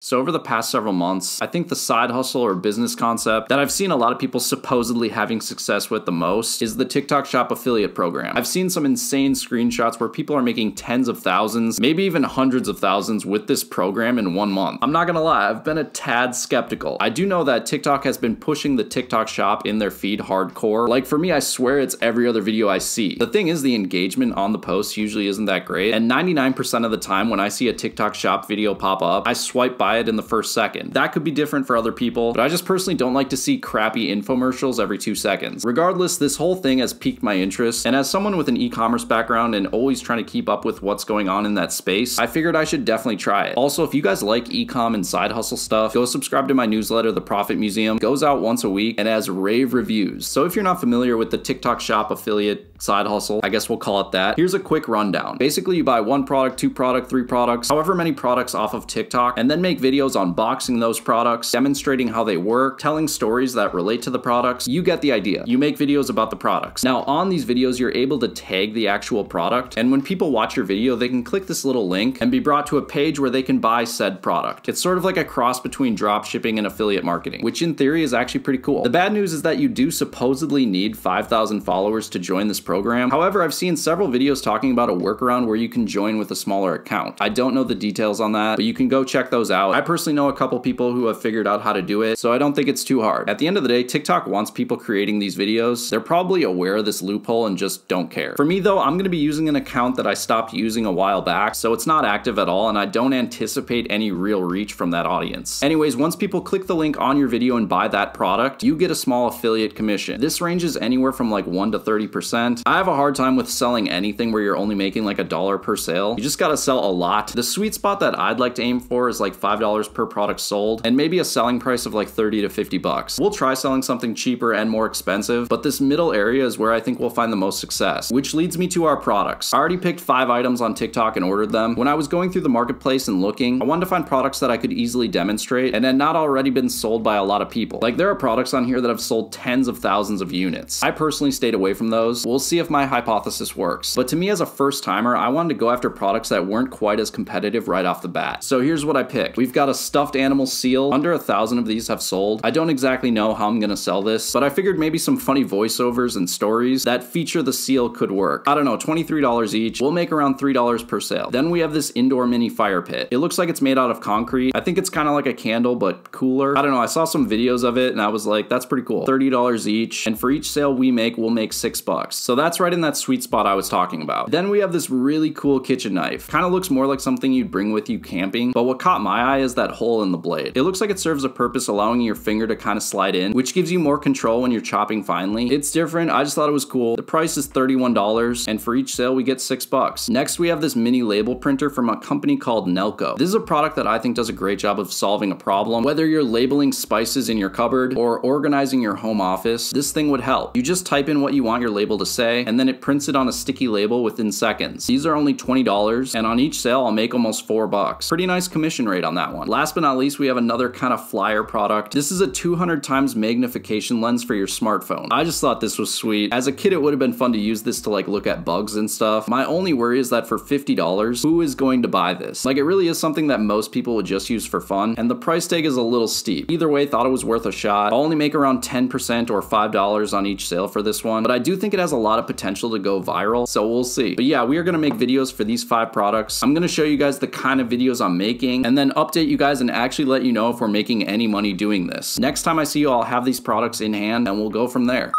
So over the past several months, I think the side hustle or business concept that I've seen a lot of people supposedly having success with the most is the TikTok Shop affiliate program. I've seen some insane screenshots where people are making tens of thousands, maybe even hundreds of thousands with this program in 1 month. I'm not gonna lie, I've been a tad skeptical. I do know that TikTok has been pushing the TikTok Shop in their feed hardcore. Like for me, I swear it's every other video I see. The thing is, the engagement on the posts usually isn't that great, and 99% of the time when I see a TikTok Shop video pop up, I swipe by it in the first second. That could be different for other people, but I just personally don't like to see crappy infomercials every 2 seconds. Regardless, this whole thing has piqued my interest, and as someone with an e-commerce background and always trying to keep up with what's going on in that space, I figured I should definitely try it. Also, if you guys like e-com and side hustle stuff, go subscribe to my newsletter, The Profit Museum. It goes out once a week and has rave reviews. So if you're not familiar with the TikTok Shop affiliate side hustle, I guess we'll call it that, here's a quick rundown. Basically, you buy 1 product, 2 product, 3 products, however many products off of TikTok, and then make videos unboxing those products, demonstrating how they work, telling stories that relate to the products. You get the idea. You make videos about the products. Now, on these videos, you're able to tag the actual product, and when people watch your video, they can click this little link and be brought to a page where they can buy said product. It's sort of like a cross between dropshipping and affiliate marketing, which in theory is actually pretty cool. The bad news is that you do supposedly need 5,000 followers to join this program. However, I've seen several videos talking about a workaround where you can join with a smaller account. I don't know the details on that, but you can go check those out. I personally know a couple people who have figured out how to do it, so I don't think it's too hard. At the end of the day, TikTok wants people creating these videos. They're probably aware of this loophole and just don't care. For me though, I'm gonna be using an account that I stopped using a while back, so it's not active at all, and I don't anticipate any real reach from that audience. Anyways, once people click the link on your video and buy that product, you get a small affiliate commission. This ranges anywhere from like 1 to 30%. I have a hard time with selling anything where you're only making like $1 per sale. You just gotta sell a lot. The sweet spot that I'd like to aim for is like $5 per product sold, and maybe a selling price of like 30 to 50 bucks. We'll try selling something cheaper and more expensive, but this middle area is where I think we'll find the most success, which leads me to our products. I already picked 5 items on TikTok and ordered them. When I was going through the marketplace and looking, I wanted to find products that I could easily demonstrate and had not already been sold by a lot of people. Like there are products on here that have sold tens of thousands of units. I personally stayed away from those. We'll see if my hypothesis works. But to me as a first timer, I wanted to go after products that weren't quite as competitive right off the bat. So here's what I picked. We've got a stuffed animal seal. Under 1,000 of these have sold. I don't exactly know how I'm gonna sell this, but I figured maybe some funny voiceovers and stories that feature the seal could work. I don't know, $23 each. We'll make around $3 per sale. Then we have this indoor mini fire pit. It looks like it's made out of concrete. I think it's kind of like a candle, but cooler. I don't know, I saw some videos of it and I was like, that's pretty cool. $30 each, and for each sale we make, we'll make $6. So that's right in that sweet spot I was talking about. Then we have this really cool kitchen knife. Kind of looks more like something you'd bring with you camping, but what caught my eye is that hole in the blade. It looks like it serves a purpose, allowing your finger to kind of slide in, which gives you more control when you're chopping finely. It's different, I just thought it was cool. The price is $31, and for each sale we get $6. Next we have this mini label printer from a company called Nelco. This is a product that I think does a great job of solving a problem. Whether you're labeling spices in your cupboard or organizing your home office, this thing would help. You just type in what you want your label to say, and then it prints it on a sticky label within seconds. These are only $20, and on each sale I'll make almost $4. Pretty nice commission rate on that one. Last but not least, we have another kind of flyer product. This is a 200 times magnification lens for your smartphone. I just thought this was sweet. As a kid, it would have been fun to use this to like look at bugs and stuff. My only worry is that for $50, who is going to buy this? Like it really is something that most people would just use for fun, and the price tag is a little steep. Either way, thought it was worth a shot. I'll only make around 10% or $5 on each sale for this one, but I do think it has a lot of potential to go viral, so we'll see. But yeah, we are gonna make videos for these 5 products. I'm gonna show you guys the kind of videos I'm making, and then update you guys and actually let you know if we're making any money doing this. Next time I see you, I'll have these products in hand, and we'll go from there.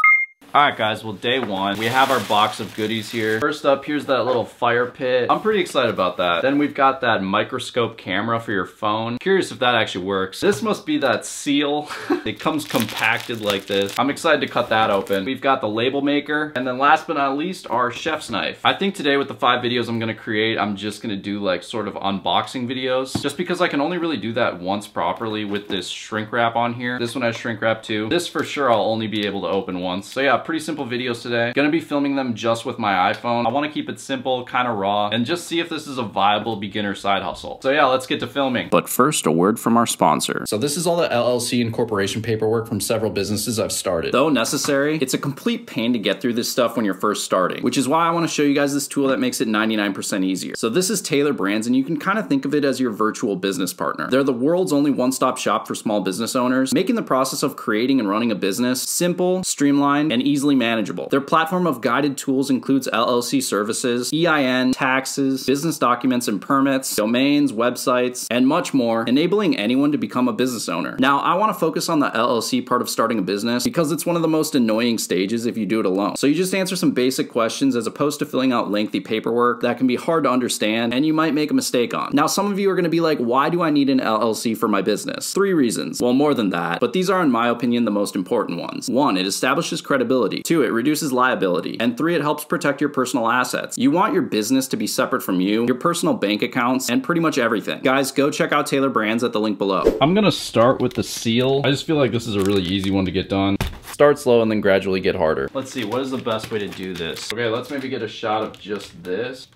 Alright guys, well day 1, we have our box of goodies here. First up, here's that little fire pit. I'm pretty excited about that. Then we've got that microscope camera for your phone. Curious if that actually works. This must be that seal. It comes compacted like this. I'm excited to cut that open. We've got the label maker, and then last but not least, our chef's knife. I think today with the 5 videos I'm gonna create, I'm just gonna do like sort of unboxing videos, just because I can only really do that once properly with this shrink wrap on here. This one has shrink wrap too. This for sure I'll only be able to open once. So yeah, pretty simple videos today. Gonna be filming them just with my iPhone. I wanna keep it simple, kind of raw, and just see if this is a viable beginner side hustle. So yeah, let's get to filming. But first, a word from our sponsor. So this is all the LLC and corporation paperwork from several businesses I've started. Though necessary, it's a complete pain to get through this stuff when you're first starting, which is why I wanna show you guys this tool that makes it 99% easier. So this is Taylor Brands, and you can kind of think of it as your virtual business partner. They're the world's only one-stop shop for small business owners, making the process of creating and running a business simple, streamlined, and easily manageable. Their platform of guided tools includes LLC services, EIN, taxes, business documents and permits, domains, websites, and much more, enabling anyone to become a business owner. Now, I want to focus on the LLC part of starting a business because it's one of the most annoying stages if you do it alone. So you just answer some basic questions as opposed to filling out lengthy paperwork that can be hard to understand and you might make a mistake on. Now, some of you are going to be like, why do I need an LLC for my business? 3 reasons. Well, more than that, but these are, in my opinion, the most important ones. 1, it establishes credibility. 2, it reduces liability. And 3, it helps protect your personal assets. You want your business to be separate from you, your personal bank accounts, and pretty much everything. Guys, go check out Taylor Brands at the link below. I'm gonna start with the seal. I just feel like this is a really easy one to get done. Start slow and then gradually get harder. Let's see, what is the best way to do this? Okay, let's maybe get a shot of just this.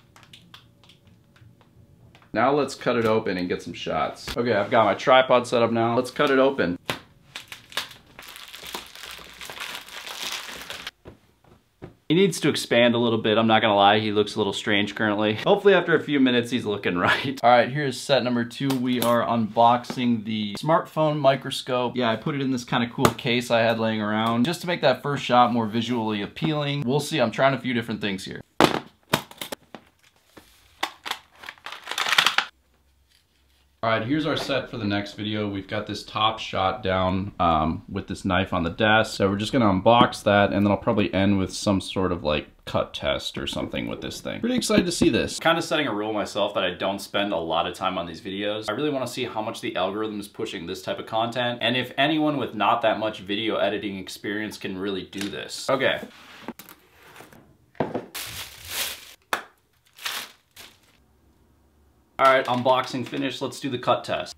Now let's cut it open and get some shots. Okay, I've got my tripod set up now. Let's cut it open. He needs to expand a little bit, I'm not gonna lie, he looks a little strange currently. Hopefully after a few minutes he's looking right. All right, here's set number 2. We are unboxing the smartphone microscope. Yeah, I put it in this kind of cool case I had laying around just to make that first shot more visually appealing. We'll see, I'm trying a few different things here. All right, here's our set for the next video. We've got this top shot down with this knife on the desk. So we're just gonna unbox that and then I'll probably end with some sort of like cut test or something with this thing. Pretty excited to see this. Kind of setting a rule myself that I don't spend a lot of time on these videos. I really wanna see how much the algorithm is pushing this type of content and if anyone with not that much video editing experience can really do this. Okay. All right, unboxing finished. Let's do the cut test.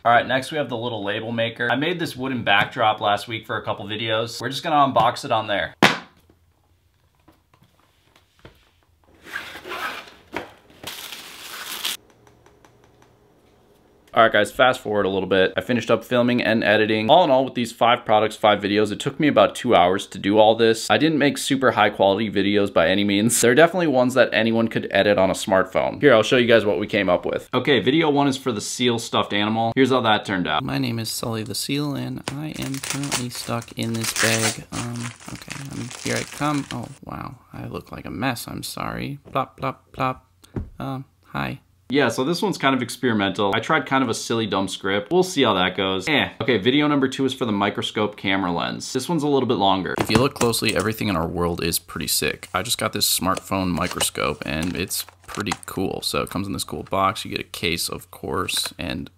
All right, next we have the little label maker. I made this wooden backdrop last week for a couple videos. We're just gonna unbox it on there. All right guys, fast forward a little bit. I finished up filming and editing. All in all, with these 5 products, 5 videos, it took me about 2 hours to do all this. I didn't make super high quality videos by any means. They're definitely ones that anyone could edit on a smartphone. Here, I'll show you guys what we came up with. Okay, video 1 is for the seal stuffed animal. Here's how that turned out. My name is Sully the Seal, and I am currently stuck in this bag. Okay, here I come. Oh, wow, I look like a mess, I'm sorry. Plop, plop, plop. Hi. Yeah, so this one's kind of experimental. I tried kind of a silly, dumb script. We'll see how that goes. Okay, video number 2 is for the microscope camera lens. This one's a little bit longer. If you look closely, everything in our world is pretty sick. I just got this smartphone microscope, and it's pretty cool. So it comes in this cool box. You get a case, of course, and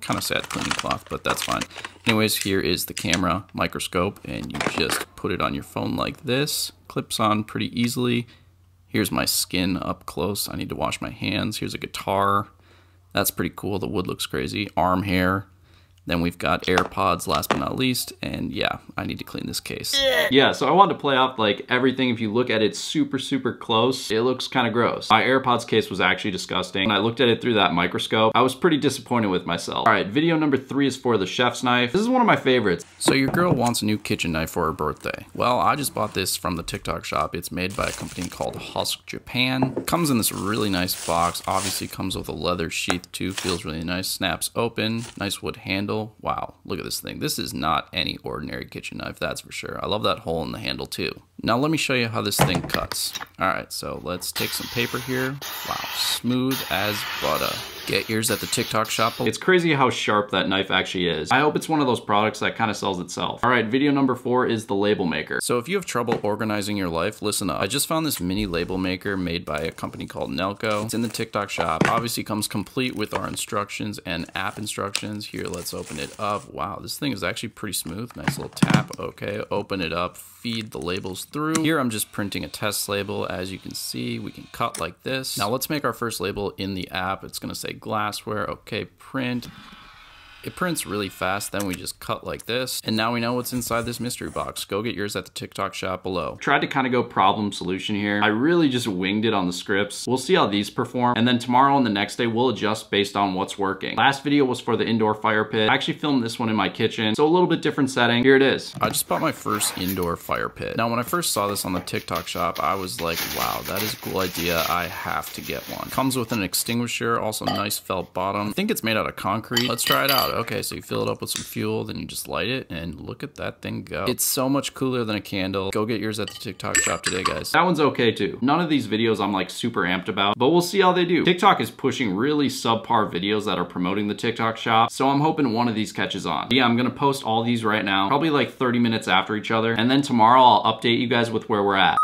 kind of sad cleaning cloth, but that's fine. Anyways, here is the camera microscope, and you just put it on your phone like this. Clips on pretty easily. Here's my skin up close. I need to wash my hands. Here's a guitar. That's pretty cool. The wood looks crazy. Arm hair. Then we've got AirPods, last but not least, and yeah, I need to clean this case. Yeah, so I wanted to play off like everything. If you look at it super, super close, it looks kind of gross. My AirPods case was actually disgusting. When I looked at it through that microscope, I was pretty disappointed with myself. All right, video number 3 is for the chef's knife. This is one of my favorites. So your girl wants a new kitchen knife for her birthday. Well, I just bought this from the TikTok shop. It's made by a company called Husk Japan. It comes in this really nice box. Obviously comes with a leather sheath too. Feels really nice. Snaps open. Nice wood handle. Wow, look at this thing. This is not any ordinary kitchen knife, that's for sure. I love that hole in the handle too. Now let me show you how this thing cuts. All right, so let's take some paper here. Wow, smooth as butter. Get yours at the TikTok shop. It's crazy how sharp that knife actually is. I hope it's one of those products that kind of sells itself. All right, video number 4 is the label maker. So if you have trouble organizing your life, listen up. I just found this mini label maker made by a company called Nelco. It's in the TikTok shop. Obviously comes complete with our instructions and app instructions. Here, let's open it up. Wow, this thing is actually pretty smooth. Nice little tap. Okay, open it up, feed the labels through. Here I'm just printing a test label. As you can see, we can cut like this. Now let's make our first label in the app. It's gonna say glassware. Okay, print. It prints really fast, then we just cut like this, and now we know what's inside this mystery box. Go get yours at the TikTok shop below. Tried to kind of go problem solution here. I really just winged it on the scripts. We'll see how these perform, and then tomorrow and the next day we'll adjust based on what's working. Last video was for the indoor fire pit. I actually filmed this one in my kitchen, so a little bit different setting. Here it is. I just bought my first indoor fire pit. Now when I first saw this on the TikTok shop, I was like, wow, that is a cool idea. I have to get one. Comes with an extinguisher, also nice felt bottom. I think it's made out of concrete. Let's try it out. Okay, so you fill it up with some fuel, then you just light it, and look at that thing go. It's so much cooler than a candle. Go get yours at the TikTok shop today, guys. That one's okay too. None of these videos I'm like super amped about, but we'll see how they do. TikTok is pushing really subpar videos that are promoting the TikTok shop, so I'm hoping one of these catches on. Yeah, I'm gonna post all these right now, probably like 30 minutes after each other, and then tomorrow I'll update you guys with where we're at.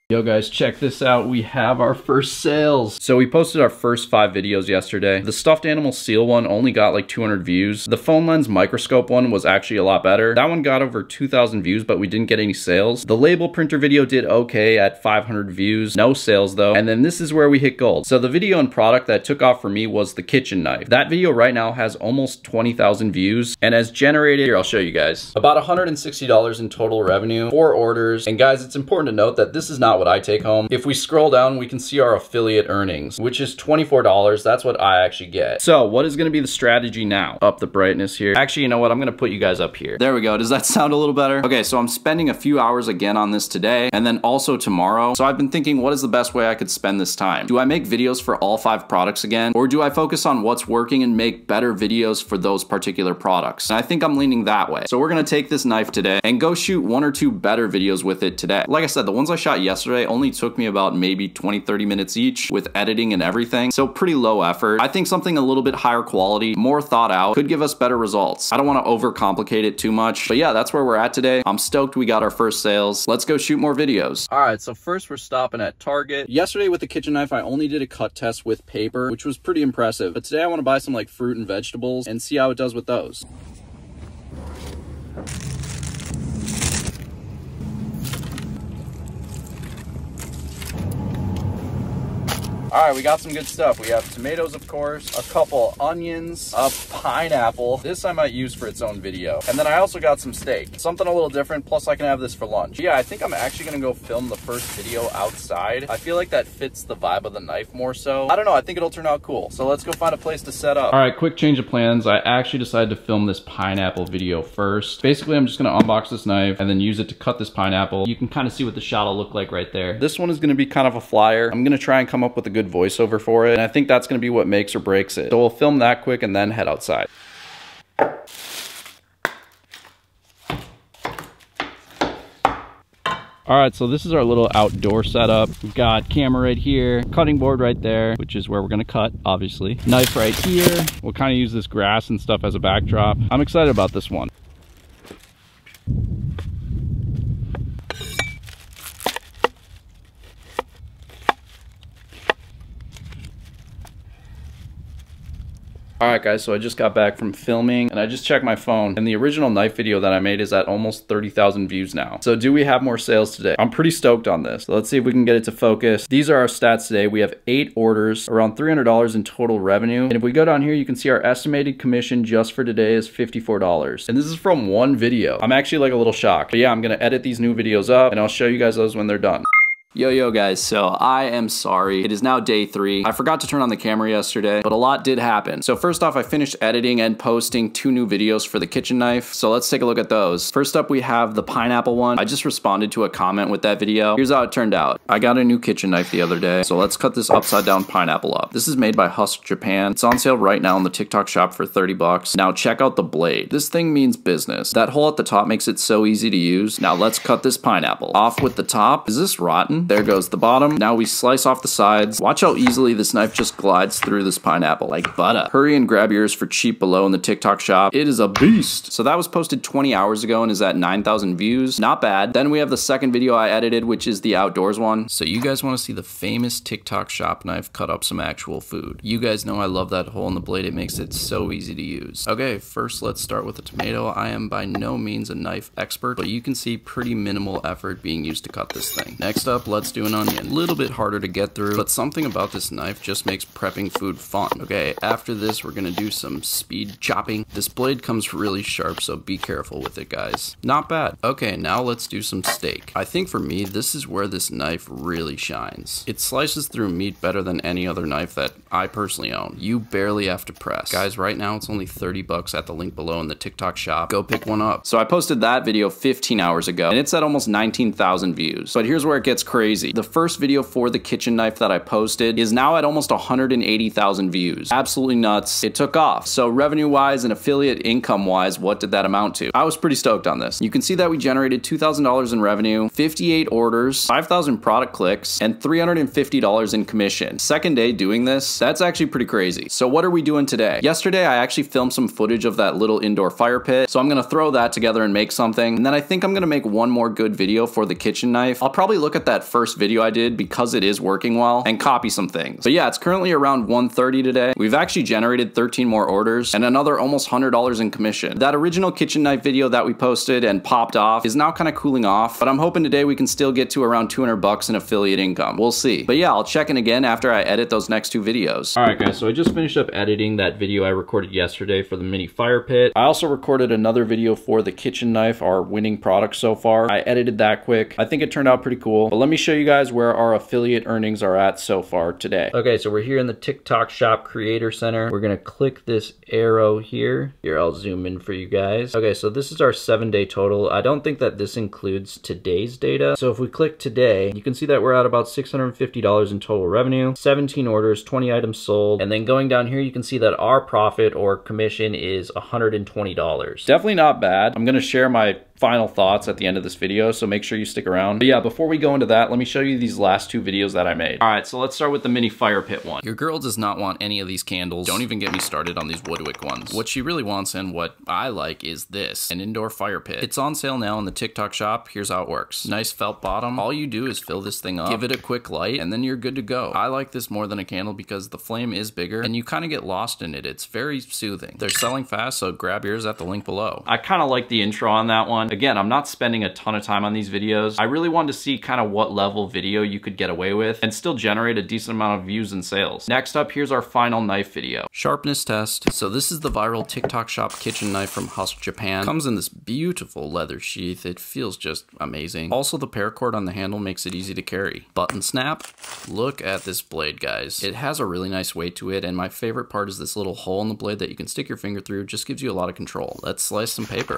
Yo guys, check this out. We have our first sales. So we posted our first 5 videos yesterday. The stuffed animal seal one only got like 200 views. The phone lens microscope one was actually a lot better. That one got over 2,000 views, but we didn't get any sales. The label printer video did okay at 500 views. No sales though. And then this is where we hit gold. So the video and product that took off for me was the kitchen knife. That video right now has almost 20,000 views and has generated, here I'll show you guys, about $160 in total revenue, 4 orders. And guys, it's important to note that this is not what I take home. If we scroll down, we can see our affiliate earnings, which is $24. That's what I actually get. So what is going to be the strategy now? Up the brightness here. Actually, you know what? I'm going to put you guys up here. There we go. Does that sound a little better? Okay, so I'm spending a few hours again on this today and then also tomorrow. So I've been thinking, what is the best way I could spend this time? Do I make videos for all 5 products again? Or do I focus on what's working and make better videos for those particular products? And I think I'm leaning that way. So we're going to take this knife today and go shoot 1 or 2 better videos with it today. Like I said, the ones I shot yesterday only took me about maybe 20-30 minutes each with editing and everything, so pretty low effort. I think something a little bit higher quality, more thought out, could give us better results. I don't want to overcomplicate it too much, but yeah, that's where we're at today. I'm stoked we got our first sales. Let's go shoot more videos. All right, so first we're stopping at Target. Yesterday with the kitchen knife, I only did a cut test with paper, which was pretty impressive, but today I want to buy some like fruit and vegetables and see how it does with those. All right, we got some good stuff. We have tomatoes, of course, a couple onions, a pineapple. This I might use for its own video. And then I also got some steak, something a little different, plus I can have this for lunch. Yeah, I think I'm actually gonna go film the first video outside. I feel like that fits the vibe of the knife more so. I don't know, I think it'll turn out cool. So let's go find a place to set up. All right, quick change of plans. I actually decided to film this pineapple video first. Basically, I'm just gonna unbox this knife and then use it to cut this pineapple. You can kind of see what the shot will look like right there. This one is gonna be kind of a flyer. I'm gonna try and come up with a good voiceover for it, and I think that's going to be what makes or breaks it. So we'll film that quick and then head outside. All right, so this is our little outdoor setup. We've got camera right here, cutting board right there, which is where we're gonna cut, obviously. Knife right here. We'll kind of use this grass and stuff as a backdrop. I'm excited about this one. All right guys, so I just got back from filming and I just checked my phone and the original knife video that I made is at almost 30,000 views now. So do we have more sales today? I'm pretty stoked on this. So let's see if we can get it to focus. These are our stats today. We have 8 orders, around $300 in total revenue. And if we go down here, you can see our estimated commission just for today is $54. And this is from one video. I'm actually like a little shocked. But yeah, I'm gonna edit these new videos up and I'll show you guys those when they're done. Yo guys, so I am sorry. It is now day 3. I forgot to turn on the camera yesterday, but a lot did happen. So first off, I finished editing and posting 2 new videos for the kitchen knife. So let's take a look at those. First up, we have the pineapple one. I just responded to a comment with that video. Here's how it turned out. I got a new kitchen knife the other day. So let's cut this upside down pineapple up. This is made by Husk Japan. It's on sale right now on the TikTok shop for 30 bucks. Now check out the blade. This thing means business. That hole at the top makes it so easy to use. Now let's cut this pineapple. Off with the top. Is this rotten? There goes the bottom. Now we slice off the sides. Watch how easily this knife just glides through this pineapple like butter. Hurry and grab yours for cheap below in the TikTok shop. It is a beast. So that was posted 20 hours ago and is at 9,000 views. Not bad. Then we have the second video I edited, which is the outdoors one. So you guys want to see the famous TikTok shop knife cut up some actual food. You guys know I love that hole in the blade. It makes it so easy to use. Okay, first let's start with the tomato. I am by no means a knife expert, but you can see pretty minimal effort being used to cut this thing. Next up, let's do an onion. A little bit harder to get through, but something about this knife just makes prepping food fun. Okay, after this, we're gonna do some speed chopping. This blade comes really sharp, so be careful with it, guys. Not bad. Okay, now let's do some steak. I think for me, this is where this knife really shines. It slices through meat better than any other knife that I personally own. You barely have to press. Guys, right now it's only 30 bucks at the link below in the TikTok shop. Go pick one up. So I posted that video 15 hours ago, and it's at almost 19,000 views. But here's where it gets crazy. The first video for the kitchen knife that I posted is now at almost 180,000 views. Absolutely nuts. It took off. So revenue-wise and affiliate income-wise, what did that amount to? I was pretty stoked on this. You can see that we generated $2,000 in revenue, 58 orders, 5,000 product clicks, and $350 in commission. Second day doing this, that's actually pretty crazy. So what are we doing today? Yesterday, I actually filmed some footage of that little indoor fire pit. So I'm gonna throw that together and make something. And then I think I'm gonna make one more good video for the kitchen knife. I'll probably look at that first video I did because it is working well and copy some things. But yeah, it's currently around 1:30 today. We've actually generated 13 more orders and another almost $100 in commission. That original kitchen knife video that we posted and popped off is now kind of cooling off, but I'm hoping today we can still get to around 200 bucks in affiliate income. We'll see. But yeah, I'll check in again after I edit those next two videos. All right, guys, so I just finished up editing that video I recorded yesterday for the mini fire pit. I also recorded another video for the kitchen knife, our winning product so far. I edited that quick. I think it turned out pretty cool. But let me show you guys where our affiliate earnings are at so far today. Okay, so we're here in the TikTok Shop Creator Center. We're gonna click this arrow here. Here, I'll zoom in for you guys. Okay, so this is our 7-day total. I don't think that this includes today's data. So if we click today, you can see that we're at about $650 in total revenue, 17 orders, 20 items sold. And then going down here, you can see that our profit or commission is $120. Definitely not bad. I'm gonna share my final thoughts at the end of this video, so make sure you stick around. But yeah, before we go into that, let me show you these last two videos that I made. All right, so let's start with the mini fire pit one. Your girl does not want any of these candles. Don't even get me started on these woodwick ones. What she really wants and what I like is this, an indoor fire pit. It's on sale now in the TikTok shop. Here's how it works. Nice felt bottom. All you do is fill this thing up, give it a quick light, and then you're good to go. I like this more than a candle because the flame is bigger and you kind of get lost in it. It's very soothing. They're selling fast, so grab yours at the link below. I kind of like the intro on that one. Again, I'm not spending a ton of time on these videos. I really wanted to see kind of what level video you could get away with and still generate a decent amount of views and sales. Next up, here's our final knife video. Sharpness test. So this is the viral TikTok shop kitchen knife from Hustle Japan. Comes in this beautiful leather sheath. It feels just amazing. Also, the paracord on the handle makes it easy to carry. Button snap. Look at this blade, guys. It has a really nice weight to it, and my favorite part is this little hole in the blade that you can stick your finger through. Just gives you a lot of control. Let's slice some paper.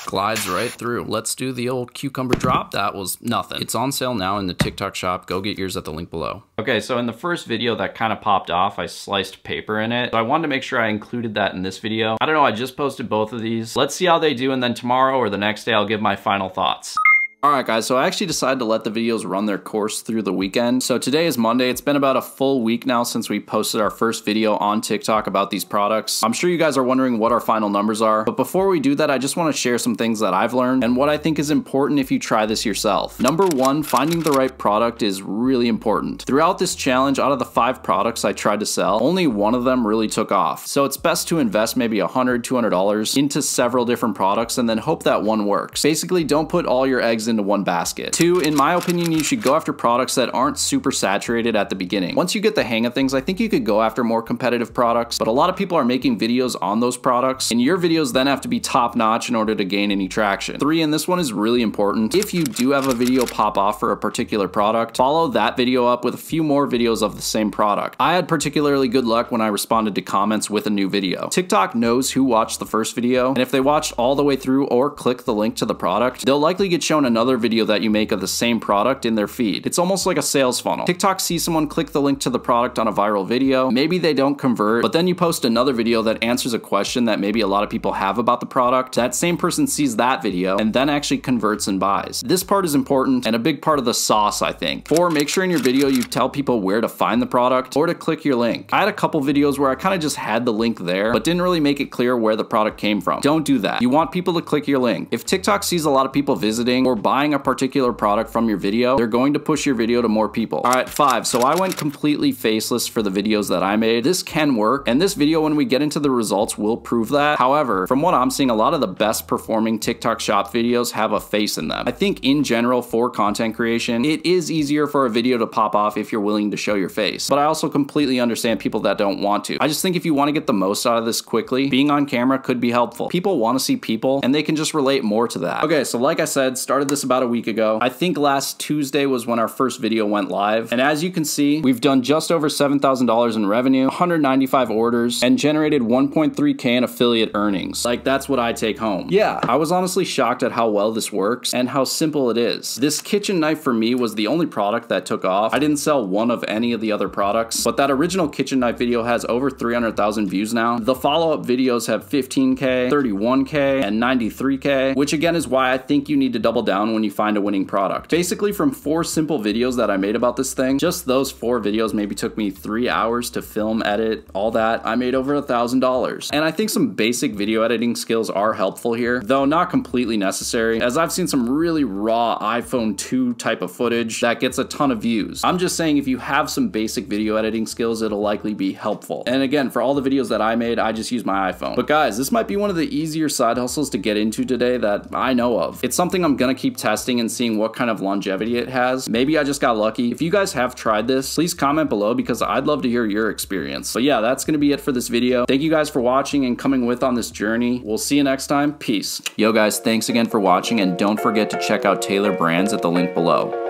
Glides right through. Let's do the old cucumber drop. That was nothing. It's on sale now in the TikTok shop. Go get yours at the link below. Okay, so in the first video that kind of popped off, I sliced paper in it. So I wanted to make sure I included that in this video. I don't know, I just posted both of these. Let's see how they do, and then tomorrow or the next day, I'll give my final thoughts. Alright guys, so I actually decided to let the videos run their course through the weekend. So today is Monday. It's been about a full week now since we posted our first video on TikTok about these products. I'm sure you guys are wondering what our final numbers are, but before we do that, I just want to share some things that I've learned and what I think is important if you try this yourself. Number one, finding the right product is really important. Throughout this challenge, out of the 5 products I tried to sell, only one of them really took off. So it's best to invest maybe $100, $200 into several different products and then hope that one works. Basically, don't put all your eggs into one basket. 2, in my opinion, you should go after products that aren't super saturated at the beginning. Once you get the hang of things, I think you could go after more competitive products, but a lot of people are making videos on those products, and your videos then have to be top notch in order to gain any traction. 3, and this one is really important, if you do have a video pop off for a particular product, follow that video up with a few more videos of the same product. I had particularly good luck when I responded to comments with a new video. TikTok knows who watched the first video, and if they watched all the way through or click the link to the product, they'll likely get shown another video that you make of the same product in their feed. It's almost like a sales funnel. TikTok sees someone click the link to the product on a viral video, maybe they don't convert, but then you post another video that answers a question that maybe a lot of people have about the product. That same person sees that video and then actually converts and buys. This part is important and a big part of the sauce, I think. 4, make sure in your video you tell people where to find the product or to click your link. I had a couple videos where I kind of just had the link there, but didn't really make it clear where the product came from. Don't do that. You want people to click your link. If TikTok sees a lot of people visiting or buying buying a particular product from your video, they're going to push your video to more people. All right, 5. So I went completely faceless for the videos that I made. This can work, and this video, when we get into the results, will prove that. However, from what I'm seeing, a lot of the best performing TikTok shop videos have a face in them. I think in general for content creation, it is easier for a video to pop off if you're willing to show your face. But I also completely understand people that don't want to. I just think if you want to get the most out of this quickly, being on camera could be helpful. People want to see people, and they can just relate more to that. Okay, so like I said, started this about a week ago. I think last Tuesday was when our first video went live. And as you can see, we've done just over $7,000 in revenue, 195 orders, and generated 1.3K in affiliate earnings. Like, that's what I take home. Yeah, I was honestly shocked at how well this works and how simple it is. This kitchen knife for me was the only product that took off. I didn't sell one of any of the other products, but that original kitchen knife video has over 300,000 views now. The follow-up videos have 15K, 31K, and 93K, which again is why I think you need to double down when you find a winning product. Basically, from 4 simple videos that I made about this thing, just those 4 videos maybe took me 3 hours to film, edit, all that. I made over $1,000. And I think some basic video editing skills are helpful here, though not completely necessary, as I've seen some really raw iPhone 2 type of footage that gets a ton of views. I'm just saying if you have some basic video editing skills, it'll likely be helpful. And again, for all the videos that I made, I just use my iPhone. But guys, this might be one of the easier side hustles to get into today that I know of. It's something I'm gonna keep testing and seeing what kind of longevity it has. Maybe I just got lucky. If you guys have tried this, please comment below because I'd love to hear your experience. But yeah, that's gonna be it for this video. Thank you guys for watching and coming with on this journey. We'll see you next time. Peace. Yo guys, thanks again for watching, and don't forget to check out Taylor Brands at the link below.